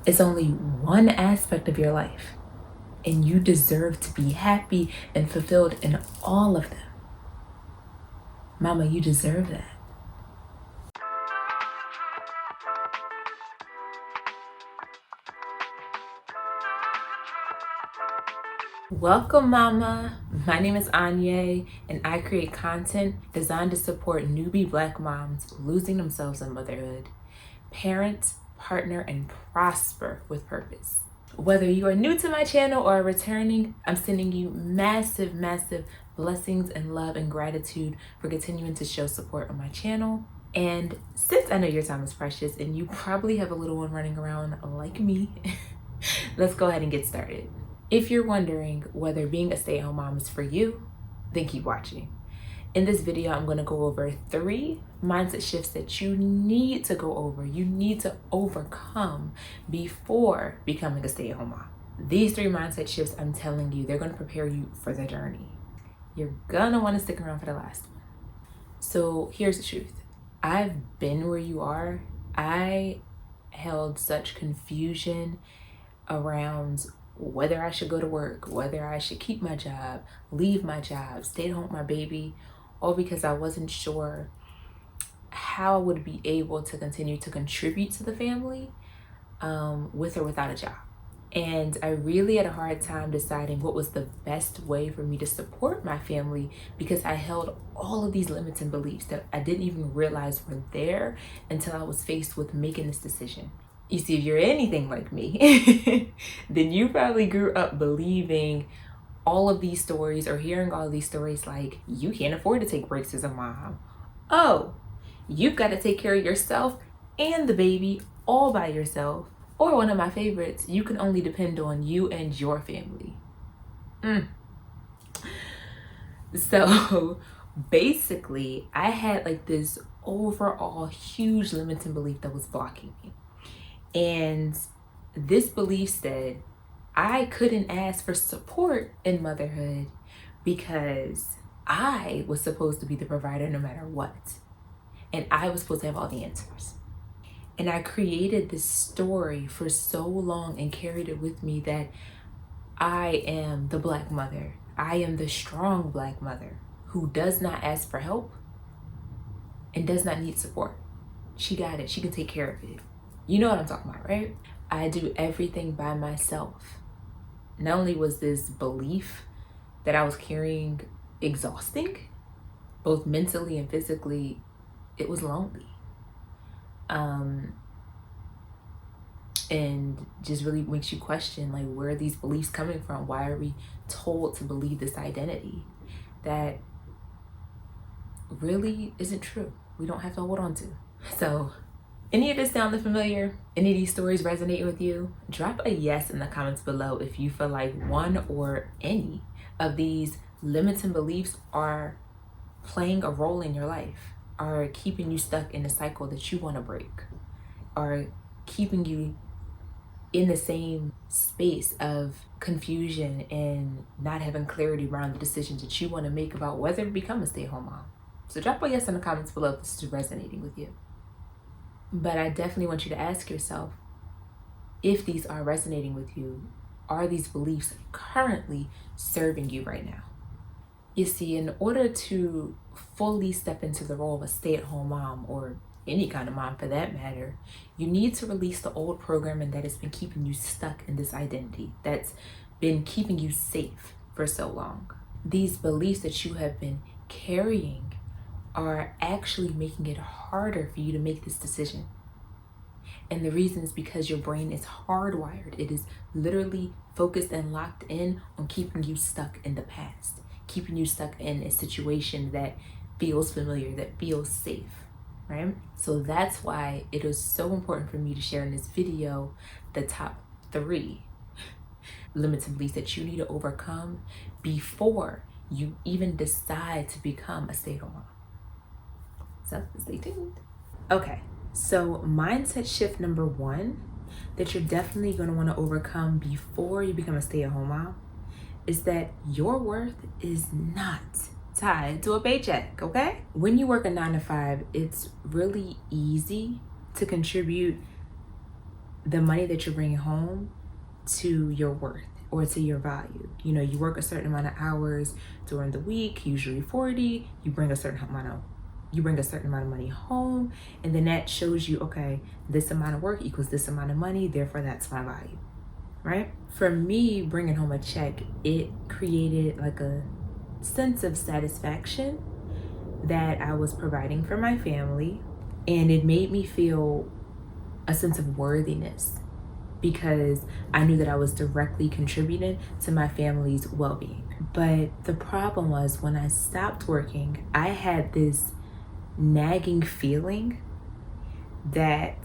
is only one aspect of your life, and you deserve to be happy and fulfilled in all of them. Mama, you deserve that. Welcome, Mama. My name is Anya, and I create content designed to support newbie Black moms losing themselves in motherhood, parent, partner, and prosper with purpose. Whether you are new to my channel or returning, I'm sending you massive, massive blessings and love and gratitude for continuing to show support on my channel. And since I know your time is precious and you probably have a little one running around like me, let's go ahead and get started. If you're wondering whether being a stay-at-home mom is for you, then keep watching. In this video, I'm going to go over 3 mindset shifts that you need to go over, you need to overcome before becoming a stay-at-home mom. These 3 mindset shifts, I'm telling you, they're going to prepare you for the journey. You're going to want to stick around for the last one. So here's the truth. I've been where you are. I held such confusion around whether I should go to work, whether I should keep my job, leave my job, stay at home with my baby, all because I wasn't sure how I would be able to continue to contribute to the family with or without a job. And I really had a hard time deciding what was the best way for me to support my family because I held all of these limits and beliefs that I didn't even realize were there until I was faced with making this decision. You see, if you're anything like me, then you probably grew up believing all of these stories or hearing all of these stories like, you can't afford to take breaks as a mom. Oh, you've got to take care of yourself and the baby all by yourself. Or one of my favorites, you can only depend on you and your family. So basically, I had like this overall huge limiting belief that was blocking me. And this belief said I couldn't ask for support in motherhood because I was supposed to be the provider no matter what. And I was supposed to have all the answers. And I created this story for so long and carried it with me that I am the Black mother. I am the strong Black mother who does not ask for help and does not need support. She got it. She can take care of it. You know what I'm talking about, right? I do everything by myself. Not only was this belief that I was carrying exhausting, both mentally and physically, it was lonely. And just really makes you question, like, where are these beliefs coming from? Why are we told to believe this identity that really isn't true? We don't have to hold on to. So any of this sound familiar? Any of these stories resonate with you? Drop a yes in the comments below if you feel like one or any of these limiting beliefs are playing a role in your life, are keeping you stuck in a cycle that you want to break, are keeping you in the same space of confusion and not having clarity around the decisions that you want to make about whether to become a stay-at-home mom. So drop a yes in the comments below if this is resonating with you. But I definitely want you to ask yourself, if these are resonating with you, are these beliefs currently serving you right now? You see, in order to fully step into the role of a stay-at-home mom, or any kind of mom for that matter, you need to release the old programming that has been keeping you stuck in this identity, that's been keeping you safe for so long. These beliefs that you have been carrying are actually making it harder for you to make this decision. And the reason is because your brain is hardwired. It is literally focused and locked in on keeping you stuck in the past, keeping you stuck in a situation that feels familiar, that feels safe, right? So that's why it is so important for me to share in this video the top 3 limiting beliefs that you need to overcome before you even decide to become a stay-at-home mom. So stay tuned. Okay, so mindset shift number 1 that you're definitely going to want to overcome before you become a stay-at-home mom is that your worth is not tied to a paycheck, okay? When you work a 9 to 5, it's really easy to contribute the money that you're bringing home to your worth or to your value. You know, you work a certain amount of hours during the week, usually 40, you bring a certain amount of money home, and then that shows you, okay, this amount of work equals this amount of money, therefore that's my value, right? For me, bringing home a check, it created like a sense of satisfaction that I was providing for my family, and it made me feel a sense of worthiness because I knew that I was directly contributing to my family's well-being. But the problem was, when I stopped working, I had this nagging feeling I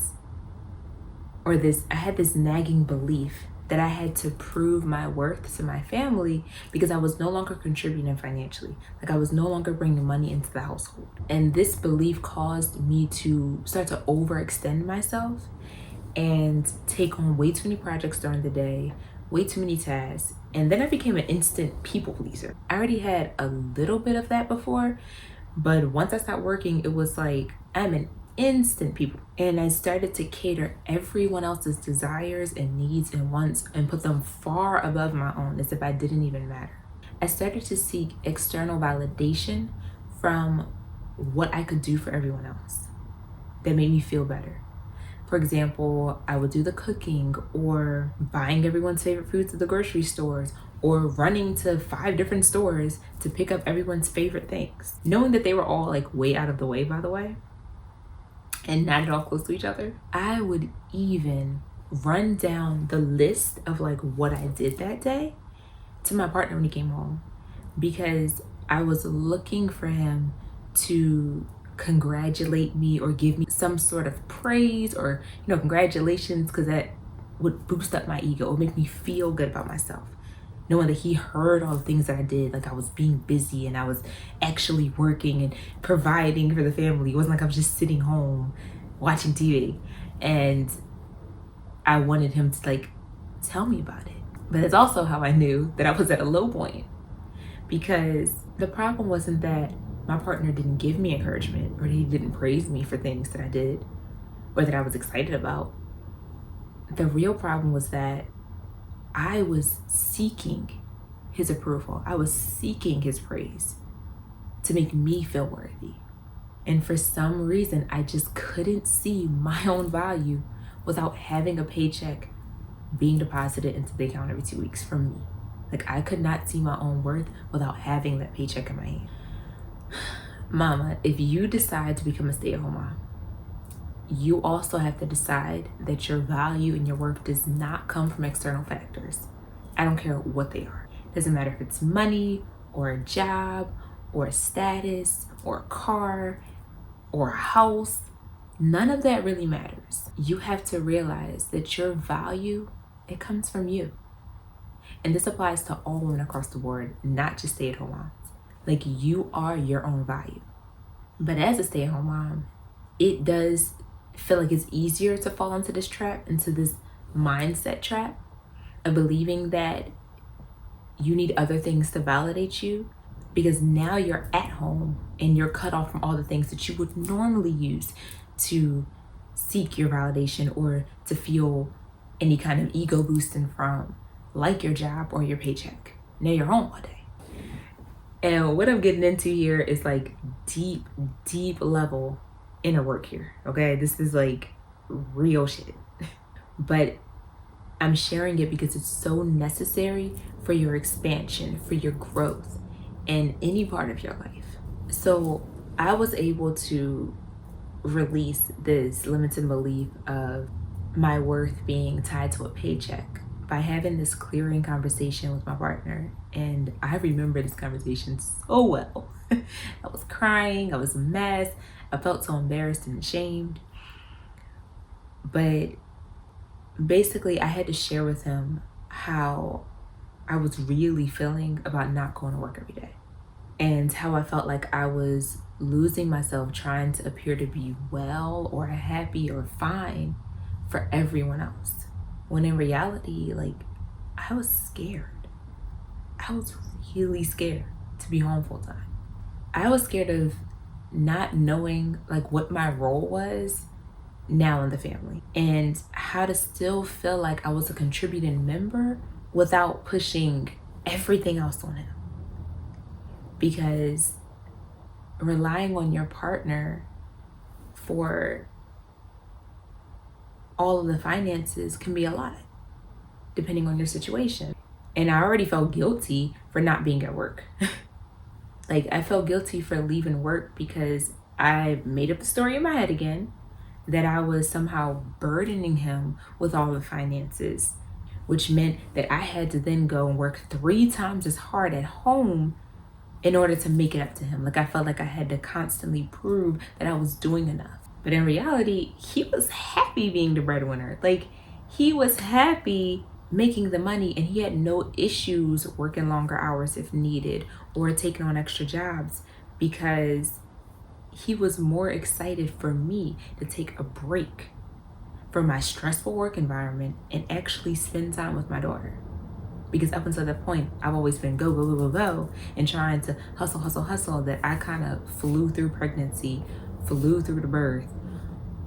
had this nagging belief that I had to prove my worth to my family because I was no longer contributing financially. Like, I was no longer bringing money into the household. And this belief caused me to start to overextend myself and take on way too many projects during the day, way too many tasks. And then I became an instant people pleaser. I already had a little bit of that before, but once I started working, it was like, I'm an instant people. And I started to cater everyone else's desires and needs and wants and put them far above my own, as if I didn't even matter. I started to seek external validation from what I could do for everyone else that made me feel better. For example, I would do the cooking, or buying everyone's favorite foods at the grocery stores, or running to 5 different stores to pick up everyone's favorite things. Knowing that they were all like way out of the way, by the way, and not at all close to each other. I would even run down the list of like what I did that day to my partner when he came home, because I was looking for him to congratulate me or give me some sort of praise or, you know, congratulations, because that would boost up my ego or make me feel good about myself, knowing that he heard all the things that I did, like I was being busy and I was actually working and providing for the family. It wasn't like I was just sitting home watching TV. And I wanted him to like tell me about it. But it's also how I knew that I was at a low point, because the problem wasn't that my partner didn't give me encouragement or he didn't praise me for things that I did or that I was excited about. The real problem was that I was seeking his approval. I was seeking his praise to make me feel worthy. And for some reason, I just couldn't see my own value without having a paycheck being deposited into the account every 2 weeks from me. Like, I could not see my own worth without having that paycheck in my hand. Mama, if you decide to become a stay-at-home mom, you also have to decide that your value and your worth does not come from external factors. I don't care what they are. Doesn't matter if it's money or a job or a status or a car or a house. None of that really matters. You have to realize that your value, it comes from you. And this applies to all women across the board, not just stay-at-home moms. Like, you are your own value. But as a stay-at-home mom, it does feel like it's easier to fall into this trap, into this mindset trap of believing that you need other things to validate you, because now you're at home and you're cut off from all the things that you would normally use to seek your validation or to feel any kind of ego boosting from, like your job or your paycheck. Now you're home all day. And what I'm getting into here is like deep level inner work here, okay? This is like real shit. But I'm sharing it because it's so necessary for your expansion, for your growth in any part of your life. So I was able to release this limited belief of my worth being tied to a paycheck by having this clearing conversation with my partner. And I remember this conversation so well. I was crying, I was a mess, I felt so embarrassed and ashamed. But basically, I had to share with him how I was really feeling about not going to work every day, and how I felt like I was losing myself trying to appear to be well or happy or fine for everyone else, when in reality, like, I was scared. I was really scared to be home full time. I was scared of not knowing like what my role was now in the family, and how to still feel like I was a contributing member without pushing everything else on him. Because relying on your partner for all of the finances can be a lot, depending on your situation. And I already felt guilty for not being at work. Like, I felt guilty for leaving work because I made up the story in my head again that I was somehow burdening him with all the finances, which meant that I had to then go and work 3 times as hard at home in order to make it up to him. Like, I felt like I had to constantly prove that I was doing enough. But in reality, he was happy being the breadwinner. Like, he was happy making the money, and he had no issues working longer hours if needed or taking on extra jobs, because he was more excited for me to take a break from my stressful work environment and actually spend time with my daughter. Because up until that point, I've always been go, go, go, go, go, and trying to hustle, hustle, hustle, that I kind of flew through pregnancy, flew through the birth,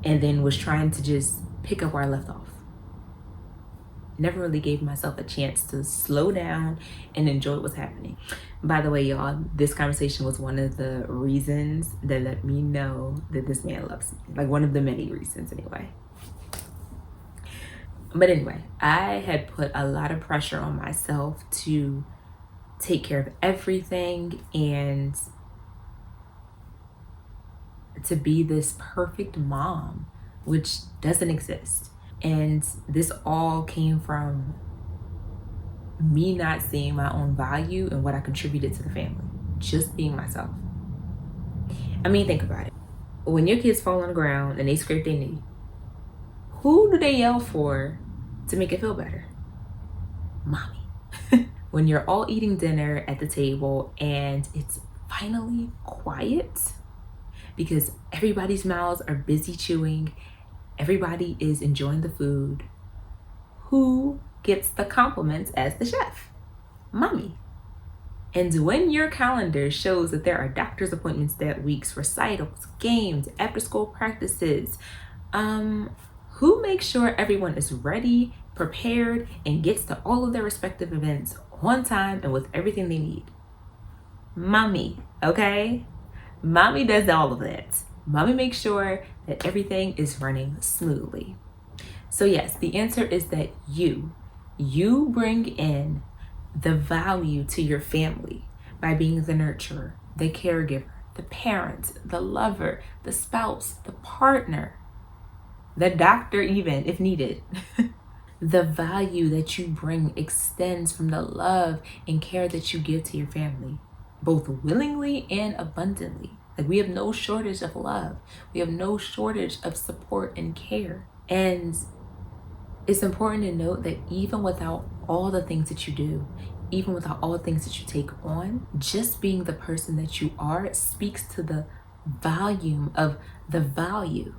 and then was trying to just pick up where I left off. Never really gave myself a chance to slow down and enjoy what was happening. By the way, y'all, this conversation was one of the reasons that let me know that this man loves me. Like, one of the many reasons anyway. But anyway, I had put a lot of pressure on myself to take care of everything and to be this perfect mom, which doesn't exist. And this all came from me not seeing my own value and what I contributed to the family, just being myself. I mean, think about it. When your kids fall on the ground and they scrape their knee, who do they yell for to make it feel better? Mommy. When you're all eating dinner at the table and it's finally quiet because everybody's mouths are busy chewing, everybody is enjoying the food, who gets the compliments as the chef? Mommy. And when your calendar shows that there are doctor's appointments that week, recitals, games, after school practices, who makes sure everyone is ready, prepared, and gets to all of their respective events on time and with everything they need? Mommy, okay? Mommy does all of that. Mommy makes sure that everything is running smoothly. So yes, the answer is that you bring in the value to your family by being the nurturer, the caregiver, the parent, the lover, the spouse, the partner, the doctor even if needed. The value that you bring extends from the love and care that you give to your family, both willingly and abundantly. Like, we have no shortage of love. We have no shortage of support and care. And it's important to note that even without all the things that you do, even without all the things that you take on, just being the person that you are speaks to the volume of the value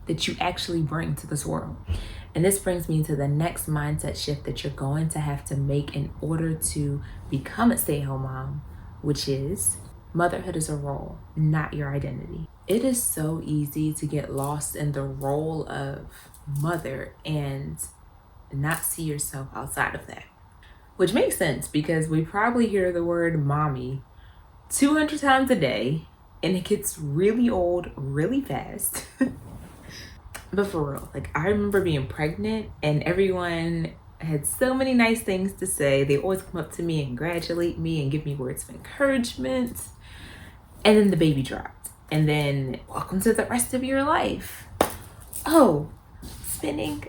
that you actually bring to this world. And this brings me to the next mindset shift that you're going to have to make in order to become a stay-at-home mom, which is motherhood is a role, not your identity. It is so easy to get lost in the role of mother and not see yourself outside of that, which makes sense because we probably hear the word mommy 200 times a day and it gets really old really fast. But for real, like, I remember being pregnant and everyone had so many nice things to say. They always come up to me and congratulate me and give me words of encouragement. And then the baby dropped. And then, welcome to the rest of your life. Oh, spinning.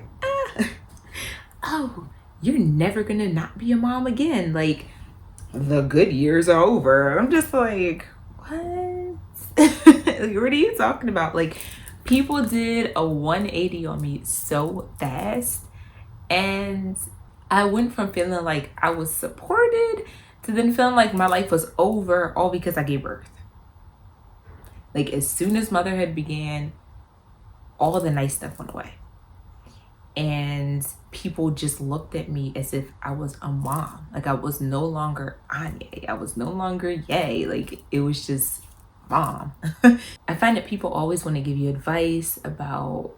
Oh, you're never gonna not be a mom again. Like, the good years are over. I'm just like, what? Like, what are you talking about? Like, people did a 180 on me so fast. And I went from feeling like I was supported to then feeling like my life was over, all because I gave birth. Like, as soon as motherhood began, all the nice stuff went away. And people just looked at me as if I was a mom. Like, I was no longer Anya. I was no longer Yay. Like, it was just mom. I find that people always want to give you advice about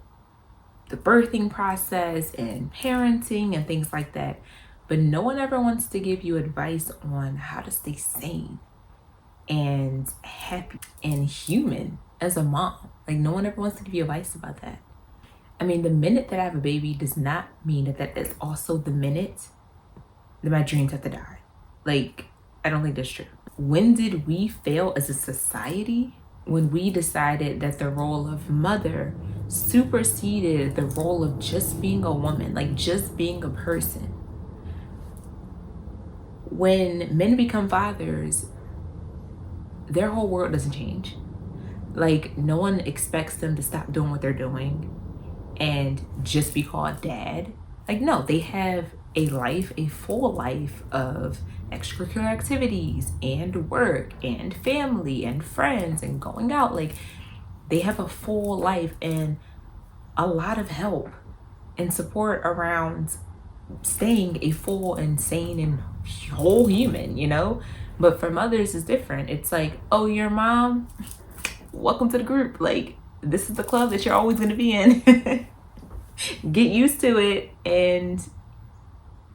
the birthing process and parenting and things like that. But no one ever wants to give you advice on how to stay sane and happy and human as a mom. Like, no one ever wants to give you advice about that. I mean, the minute that I have a baby does not mean that is also the minute that my dreams have to die. Like, I don't think that's true. When did we fail as a society? When we decided that the role of mother superseded the role of just being a woman, like just being a person. When men become fathers, their whole world doesn't change. Like, no one expects them to stop doing what they're doing and just be called dad. Like, no, they have a life, a full life of extracurricular activities and work and family and friends and going out. Like, they have a full life and a lot of help and support around staying a full and sane and whole human, you know? But for mothers, it's different. It's like, oh, you're a mom? Welcome to the group. Like, this is the club that you're always going to be in. Get used to it. And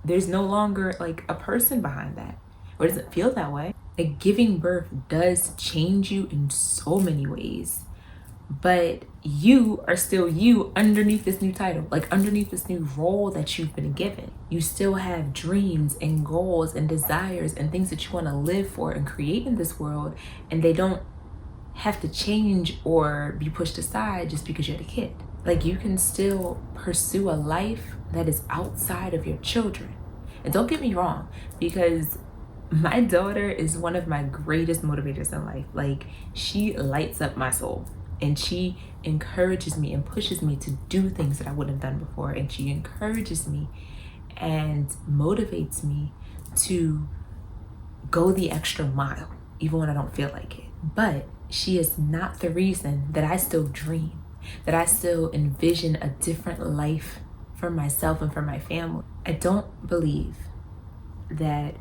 there's no longer like a person behind that, or does it feel that way? Like, giving birth does change you in so many ways, but you are still you underneath this new title, like underneath this new role that you've been given. You still have dreams and goals and desires and things that you want to live for and create in this world, and they don't have to change or be pushed aside just because you're the kid. Like, you can still pursue a life that is outside of your children. And don't get me wrong, because my daughter is one of my greatest motivators in life. Like, she lights up my soul, and she encourages me and pushes me to do things that I wouldn't have done before. And she encourages me and motivates me to go the extra mile, even when I don't feel like it. But she is not the reason that I still dream, that I still envision a different life for myself and for my family. I don't believe that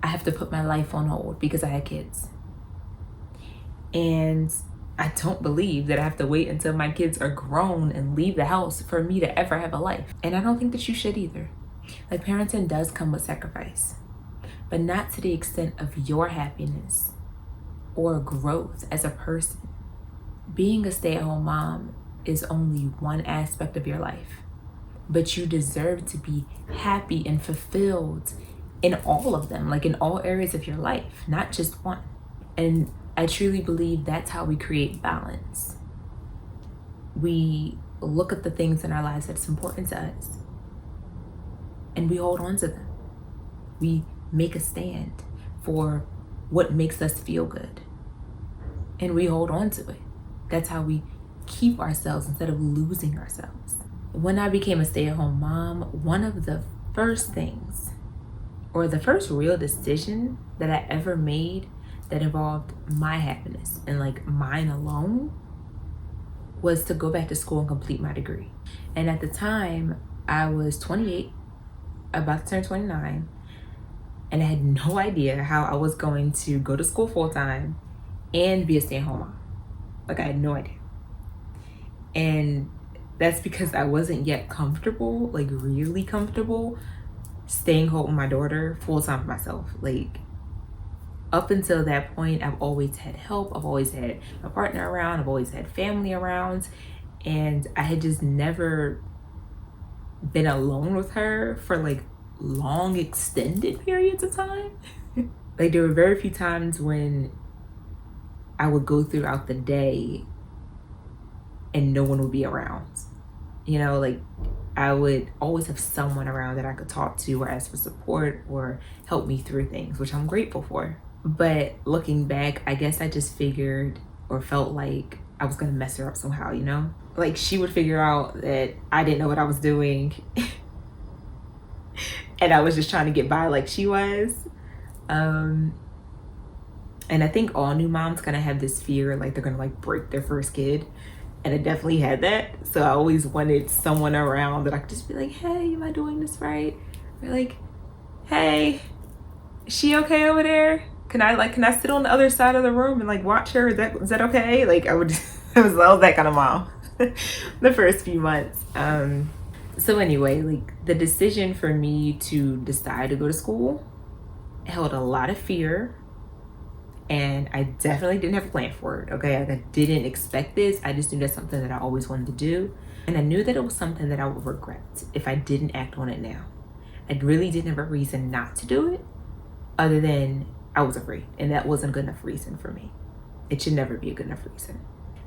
I have to put my life on hold because I had kids. And I don't believe that I have to wait until my kids are grown and leave the house for me to ever have a life. And I don't think that you should either. Like, parenting does come with sacrifice, but not to the extent of your happiness or growth as a person. Being a stay-at-home mom is only one aspect of your life, but you deserve to be happy and fulfilled in all of them, like in all areas of your life, not just one. And I truly believe that's how we create balance. We look at the things in our lives that's important to us, and we hold on to them. We make a stand for what makes us feel good, and we hold on to it. That's how we keep ourselves instead of losing ourselves. When I became a stay-at-home mom, one of the first things, or the first real decision that I ever made that involved my happiness and like mine alone, was to go back to school and complete my degree. And at the time, I was 28, about to turn 29, and I had no idea how I was going to go to school full-time and be a stay-at-home mom. Like, I had no idea. And that's because I wasn't yet comfortable, like really comfortable, staying home with my daughter full-time for myself. Like, up until that point, I've always had help. I've always had my partner around. I've always had family around. And I had just never been alone with her for like long extended periods of time. Like, there were very few times when I would go throughout the day and no one would be around. You know, like, I would always have someone around that I could talk to or ask for support or help me through things, which I'm grateful for. But looking back, I guess I just figured or felt like I was gonna mess her up somehow, you know? Like, she would figure out that I didn't know what I was doing and I was just trying to get by like she was. And I think all new moms kind of have this fear, like they're gonna like break their first kid. And I definitely had that. So I always wanted someone around that I could just be like, hey, am I doing this right? Or like, hey, is she okay over there? Can I sit on the other side of the room and like watch her? Is that okay? Like, I was that kind of mom. the first few months. So anyway, like the decision for me to decide to go to school held a lot of fear, and I definitely didn't have a plan for it. Okay, I didn't expect this. I just knew that's something that I always wanted to do, and I knew that it was something that I would regret if I didn't act on it now. I really didn't have a reason not to do it other than I was afraid, and that wasn't a good enough reason for me. It should never be a good enough reason.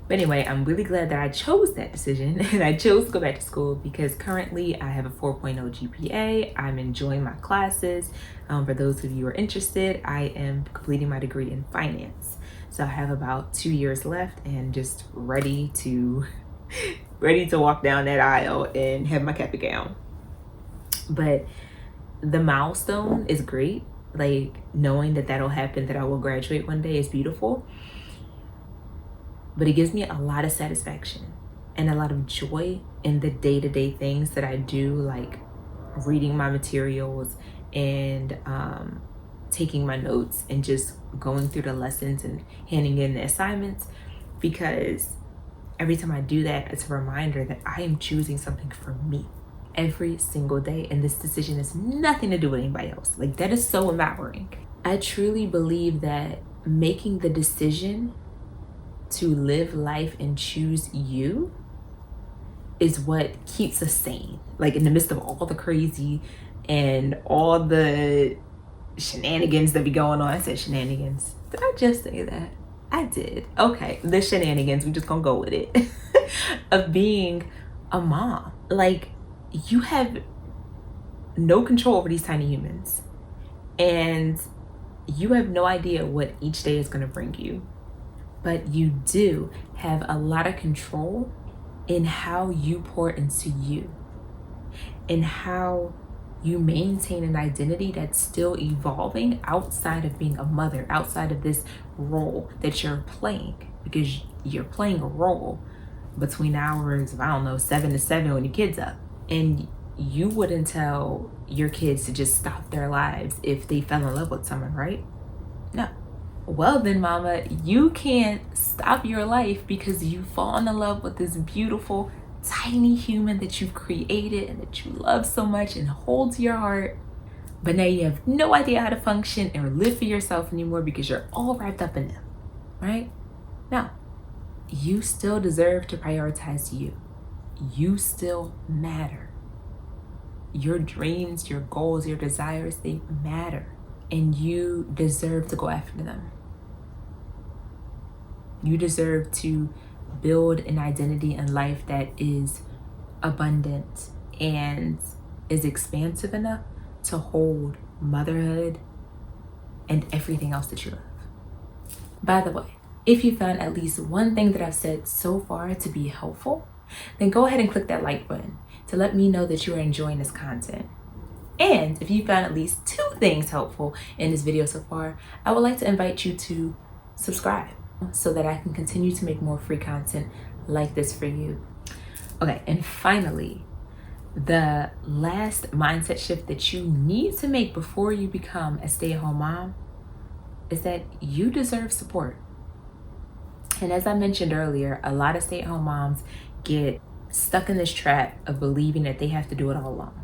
But anyway, I'm really glad that I chose that decision and I chose to go back to school because currently I have a 4.0 GPA. I'm enjoying my classes. For those of you who are interested, I am completing my degree in finance. So I have about 2 years left and just ready to walk down that aisle and have my cap and gown. But the milestone is great. Like knowing that that'll happen, that I will graduate one day is beautiful. But it gives me a lot of satisfaction and a lot of joy in the day-to-day things that I do, like reading my materials and taking my notes and just going through the lessons and handing in the assignments, because every time I do that, it's a reminder that I am choosing something for me every single day, and this decision has nothing to do with anybody else. Like that is so empowering. I truly believe that making the decision to live life and choose you is what keeps us sane. Like in the midst of all the crazy and all the shenanigans that be going on. I said shenanigans. Did I just say that? I did. Okay, the shenanigans, we just gonna go with it. Of being a mom. Like you have no control over these tiny humans, and you have no idea what each day is gonna bring you. But you do have a lot of control in how you pour into you and how you maintain an identity that's still evolving outside of being a mother, outside of this role that you're playing, because you're playing a role between hours of, I don't know, 7 to 7 when your kid's up. And you wouldn't tell your kids to just stop their lives if they fell in love with someone, right? No. Well then, mama, you can't stop your life because you've fallen in love with this beautiful, tiny human that you've created and that you love so much and hold to your heart. But now you have no idea how to function or live for yourself anymore because you're all wrapped up in them, right? No, you still deserve to prioritize you. You still matter. Your dreams, your goals, your desires, they matter. And you deserve to go after them. You deserve to build an identity in life that is abundant and is expansive enough to hold motherhood and everything else that you love. By the way, if you found at least one thing that I've said so far to be helpful, then go ahead and click that like button to let me know that you are enjoying this content. And if you found at least 2 things helpful in this video so far, I would like to invite you to subscribe so that I can continue to make more free content like this for you. Okay, and finally, the last mindset shift that you need to make before you become a stay-at-home mom is that you deserve support. And as I mentioned earlier, a lot of stay-at-home moms get stuck in this trap of believing that they have to do it all alone.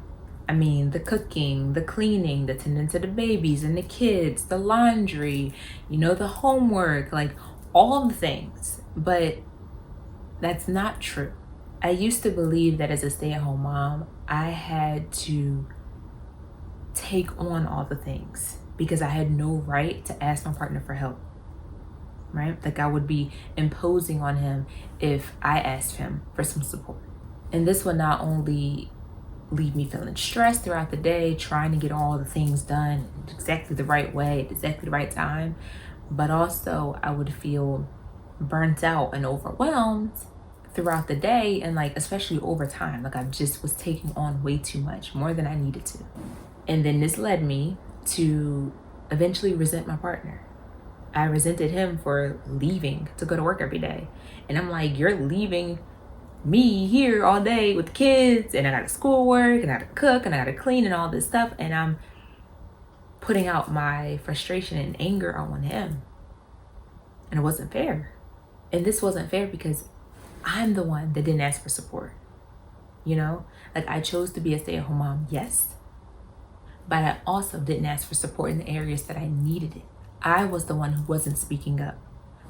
I mean, the cooking, the cleaning, the tending to the babies and the kids, the laundry, the homework, like all the things. But that's not true. I used to believe that as a stay-at-home mom, I had to take on all the things because I had no right to ask my partner for help, right? Like I would be imposing on him if I asked him for some support. And this would not only leave me feeling stressed throughout the day, trying to get all the things done exactly the right way at exactly the right time, but also I would feel burnt out and overwhelmed throughout the day, and like especially over time, like I just was taking on way too much, more than I needed to. And then this led me to eventually resent my partner. I resented him for leaving to go to work every day, and I'm like, you're leaving me here all day with kids, and I gotta schoolwork, and I gotta cook, and I gotta clean, and all this stuff, and I'm putting out my frustration and anger on him. And it wasn't fair. And this wasn't fair because I'm the one that didn't ask for support. You know, like I chose to be a stay-at-home mom, yes, but I also didn't ask for support in the areas that I needed it. I was the one who wasn't speaking up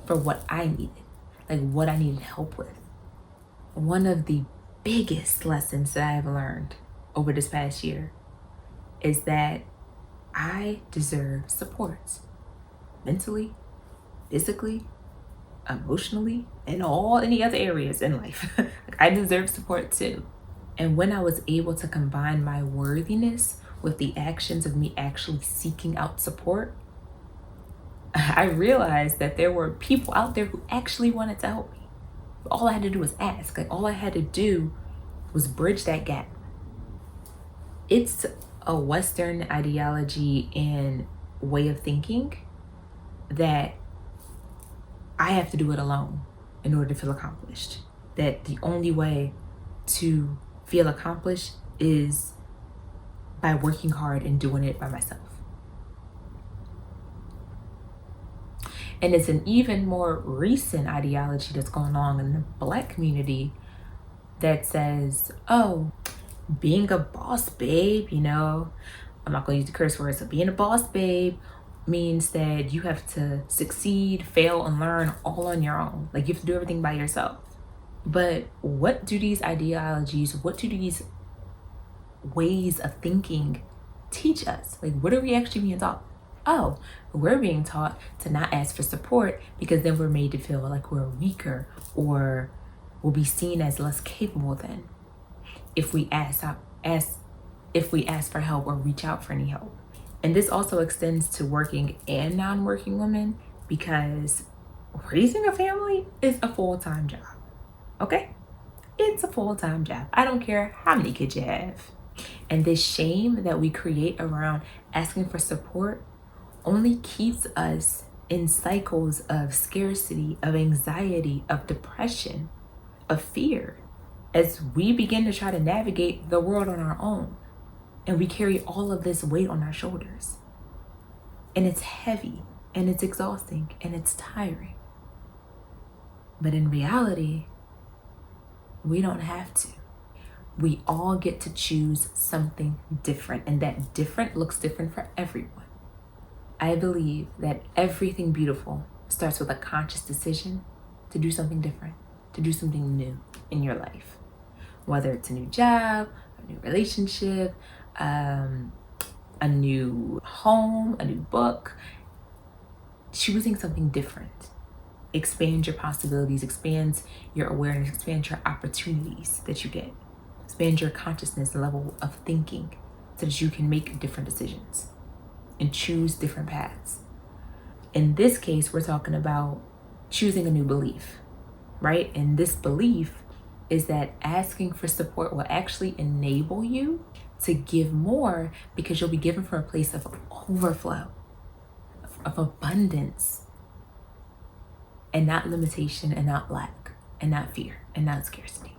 for what I needed, like what I needed help with. One of the biggest lessons that I have learned over this past year is that I deserve support mentally, physically, emotionally, and all any other areas in life. Like I deserve support too. And when I was able to combine my worthiness with the actions of me actually seeking out support, I realized that there were people out there who actually wanted to help me. All I had to do was ask. Like all I had to do was bridge that gap. It's a Western ideology and way of thinking that I have to do it alone in order to feel accomplished. That the only way to feel accomplished is by working hard and doing it by myself. And it's an even more recent ideology that's going on in the Black community that says, oh, being a boss babe, you know, I'm not gonna use the curse words, so being a boss babe means that you have to succeed, fail, and learn all on your own. Like you have to do everything by yourself. But what do these ideologies, what do these ways of thinking teach us? Like what are we actually being taught? Oh, we're being taught to not ask for support because then we're made to feel like we're weaker or we'll be seen as less capable then if we ask for help or reach out for any help. And this also extends to working and non-working women because raising a family is a full-time job. Okay? It's a full-time job. I don't care how many kids you have. And this shame that we create around asking for support only keeps us in cycles of scarcity, of anxiety, of depression, of fear, as we begin to try to navigate the world on our own. And we carry all of this weight on our shoulders. And it's heavy, and it's exhausting, and it's tiring. But in reality, we don't have to. We all get to choose something different, and that different looks different for everyone. I believe that everything beautiful starts with a conscious decision to do something different, to do something new in your life. Whether it's a new job, a new relationship, a new home, a new book, choosing something different expands your possibilities, expands your awareness, expands your opportunities that you get, expands your consciousness level of thinking so that you can make different decisions and choose different paths. In this case, we're talking about choosing a new belief, right? And this belief is that asking for support will actually enable you to give more because you'll be given from a place of overflow, of abundance, and not limitation, and not lack, and not fear, and not scarcity,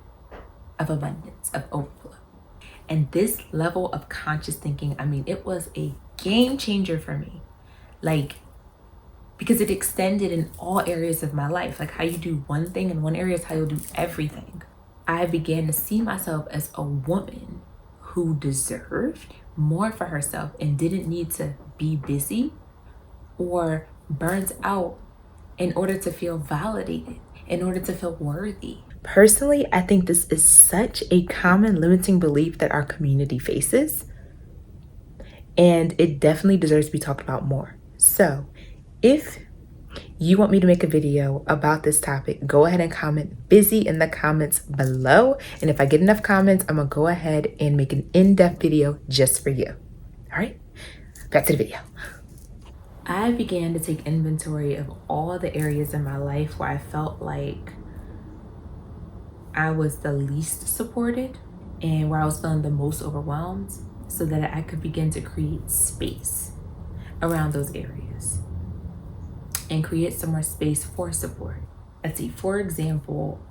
of abundance, of overflow. And this level of conscious thinking, I mean, it was a game changer for me. Like, because it extended in all areas of my life. Like how you do one thing in one area is how you'll do everything. I began to see myself as a woman who deserved more for herself and didn't need to be busy or burnt out in order to feel validated, in order to feel worthy. Personally, I think this is such a common limiting belief that our community faces, and it definitely deserves to be talked about more. So if you want me to make a video about this topic, go ahead and comment busy in the comments below. And if I get enough comments, I'm gonna go ahead and make an in-depth video just for you. All right, back to the video. I began to take inventory of all the areas in my life where I felt like I was the least supported and where I was feeling the most overwhelmed, so that I could begin to create space around those areas and create some more space for support. Let's see, for example,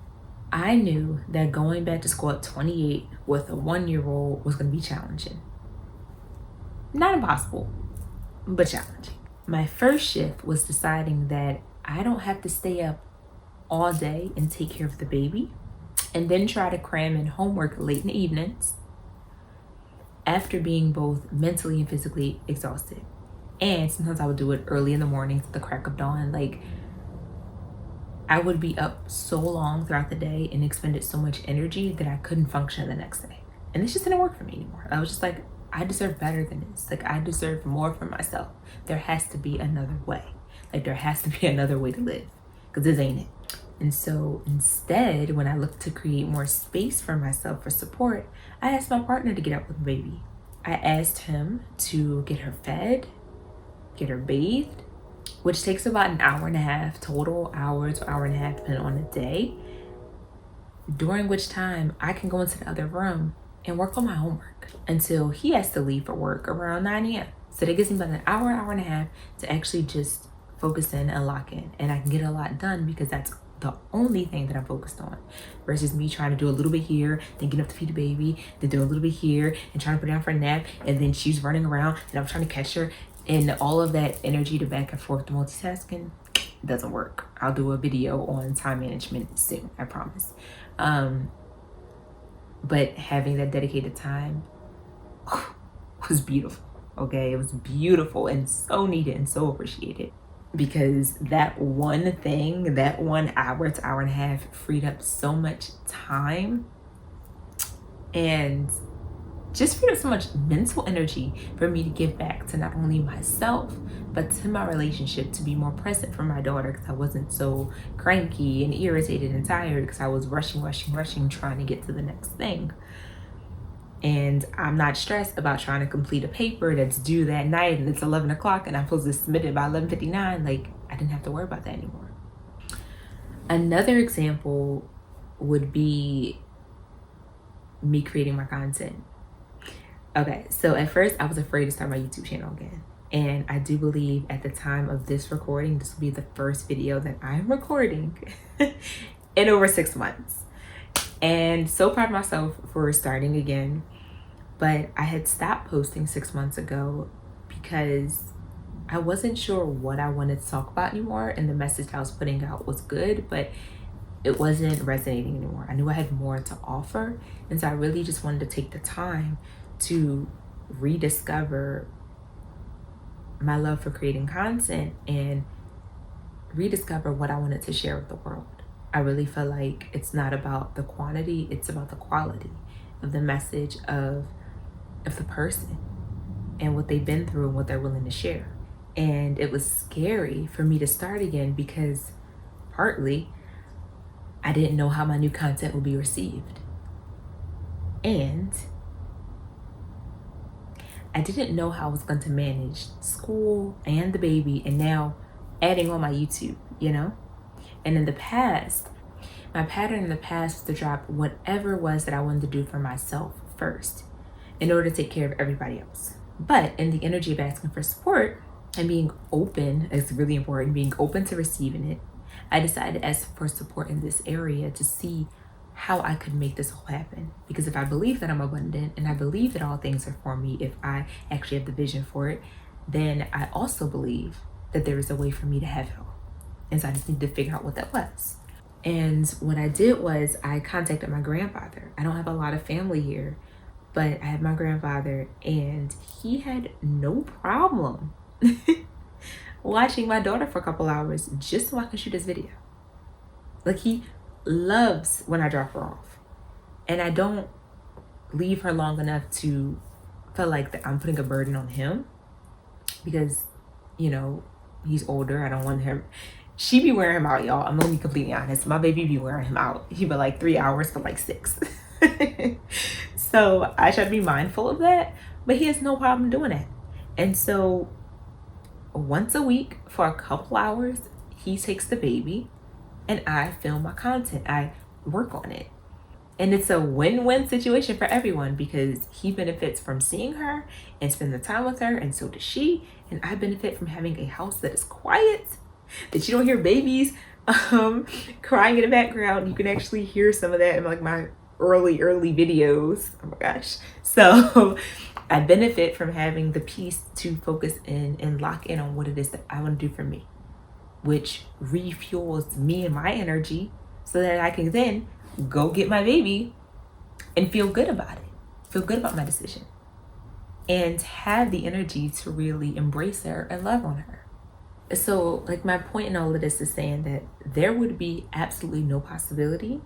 I knew that going back to school at 28 with a 1-year-old was going to be challenging. Not impossible, but challenging. My first shift was deciding that I don't have to stay up all day and take care of the baby, and then try to cram in homework late in the evenings after being both mentally and physically exhausted. And sometimes I would do it early in the morning at the crack of dawn. Like, I would be up so long throughout the day and expended so much energy that I couldn't function the next day. And this just didn't work for me anymore. I was just like, I deserve better than this. Like, I deserve more for myself. There has to be another way. Like, there has to be another way to live, because this ain't it. And so instead, when I looked to create more space for myself for support, I asked my partner to get up with the baby. I asked him to get her fed, get her bathed, which takes about an hour and a half, total hour to hour and a half, depending on the day, during which time I can go into the other room and work on my homework until he has to leave for work around 9 a.m. So that gives me about an hour, hour and a half to actually just focus in and lock in. And I can get a lot done because that's the only thing that I'm focused on, versus me trying to do a little bit here, then get up to feed the baby, then do a little bit here and trying to put her down for a nap, and then she's running around and I'm trying to catch her, and all of that energy to back and forth to multitasking doesn't work. I'll do a video on time management soon, I promise. But having that dedicated time was beautiful. Okay, it was beautiful and so needed and so appreciated, because that one thing, that 1 hour to hour and a half freed up so much time and just freed up so much mental energy for me to give back to not only myself, but to my relationship, to be more present for my daughter, because I wasn't so cranky and irritated and tired because I was rushing, trying to get to the next thing. And I'm not stressed about trying to complete a paper that's due that night and it's 11 o'clock and I'm supposed to submit it by 11:59. Like, I didn't have to worry about that anymore. Another example would be me creating my content. Okay, so at first I was afraid to start my YouTube channel again. And I do believe at the time of this recording, this will be the first video that I'm recording in over 6 months. And so proud of myself for starting again. But I had stopped posting 6 months ago because I wasn't sure what I wanted to talk about anymore. And the message I was putting out was good, but it wasn't resonating anymore. I knew I had more to offer. And so I really just wanted to take the time to rediscover my love for creating content and rediscover what I wanted to share with the world. I really feel like it's not about the quantity, it's about the quality of the message of the person and what they've been through and what they're willing to share. And it was scary for me to start again because partly I didn't know how my new content would be received. And I didn't know how I was going to manage school and the baby, and now adding on my YouTube, you know? And in the past, my pattern in the past was to drop whatever it was that I wanted to do for myself first in order to take care of everybody else. But in the energy of asking for support and being open is really important, being open to receiving it, I decided to ask for support in this area to see how I could make this all happen. Because if I believe that I'm abundant and I believe that all things are for me, if I actually have the vision for it, then I also believe that there is a way for me to have it all. And so I just needed to figure out what that was. And what I did was I contacted my grandfather. I don't have a lot of family here, but I had my grandfather, and he had no problem watching my daughter for a couple hours just so I could shoot this video. Like, he loves when I drop her off, and I don't leave her long enough to feel like that I'm putting a burden on him, because, you know, he's older. I don't want her. She be wearing him out, y'all. I'm gonna be completely honest. My baby be wearing him out. He be like 3 hours for like 6. So I try to be mindful of that, but he has no problem doing it. And so once a week for a couple hours, he takes the baby and I film my content. I work on it. And it's a win-win situation for everyone, because he benefits from seeing her and spending the time with her, and so does she. And I benefit from having a house that is quiet, that you don't hear babies crying in the background. You can actually hear some of that in like my early videos. Oh my gosh. So I benefit from having the peace to focus in and lock in on what it is that I want to do for me, which refuels me and my energy so that I can then go get my baby and feel good about it, feel good about my decision, and have the energy to really embrace her and love on her. So like my point in all of this is saying that there would be absolutely no possibility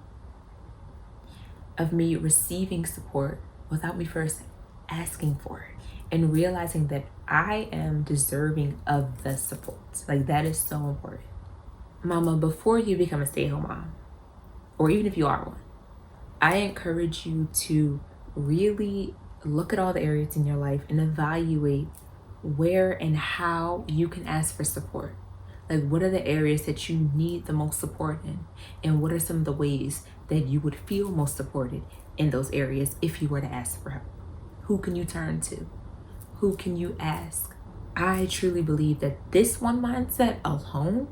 of me receiving support without me first asking for it and realizing that I am deserving of the support. Like that is so important. Mama, before you become a stay-at-home mom, or even if you are one, I encourage you to really look at all the areas in your life and evaluate where and how you can ask for support. Like what are the areas that you need the most support in? And what are some of the ways that you would feel most supported in those areas if you were to ask for help? Who can you turn to? Who can you ask? I truly believe that this one mindset alone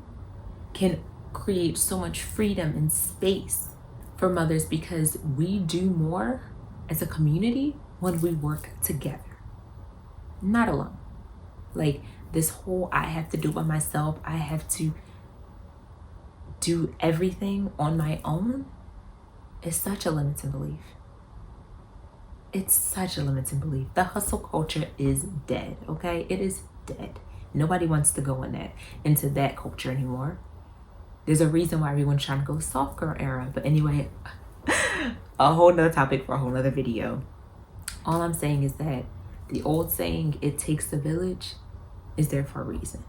can create so much freedom and space for mothers, because we do more as a community when we work together, not alone. Like this whole I have to do it by myself, I have to do everything on my own is such a limiting belief. It's such a limiting belief. The hustle culture is dead, okay? It is dead. Nobody wants to go into that culture anymore. There's a reason why everyone's trying to go soft girl era. But anyway, a whole nother topic for a whole nother video. All I'm saying is that the old saying, it takes the village, is there for a reason.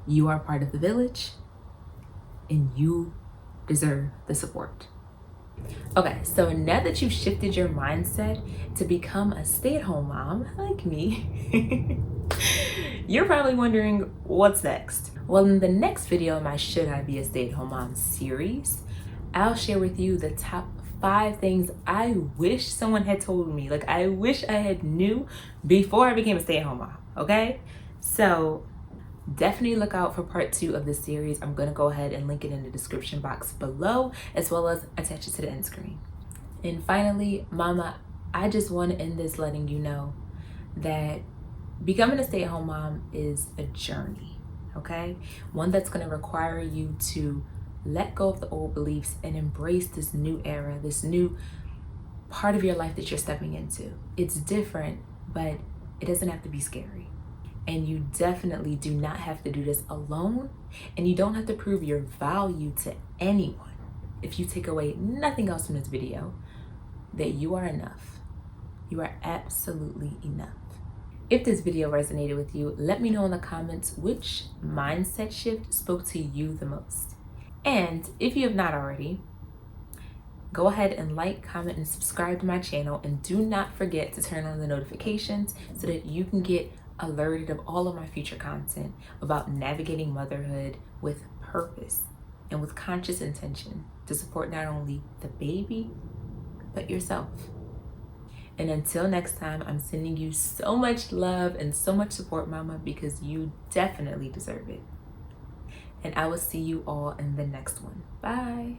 You are part of the village and you deserve the support. Okay, so now that you've shifted your mindset to become a stay-at-home mom like me, you're probably wondering what's next. Well, in the next video of my Should I Be a Stay-at-Home Mom series, I'll share with you the top 5 things I wish someone had told me. Like I wish I had knew before I became a stay-at-home mom, okay? So definitely look out for part 2 of this series. I'm gonna go ahead and link it in the description box below, as well as attach it to the end screen. And finally, mama, I just want to end this letting you know that becoming a stay-at-home mom is a journey, okay? One that's gonna require you to let go of the old beliefs and embrace this new era, this new part of your life that you're stepping into. It's different, but it doesn't have to be scary. And you definitely do not have to do this alone, and you don't have to prove your value to anyone. If you take away nothing else from this video, that you are enough. You are absolutely enough. If this video resonated with you, let me know in the comments which mindset shift spoke to you the most. And if you have not already, go ahead and like, comment, and subscribe to my channel, and do not forget to turn on the notifications so that you can get alerted of all of my future content about navigating motherhood with purpose and with conscious intention to support not only the baby, but yourself. And until next time, I'm sending you so much love and so much support, mama, because you definitely deserve it. And I will see you all in the next one. Bye.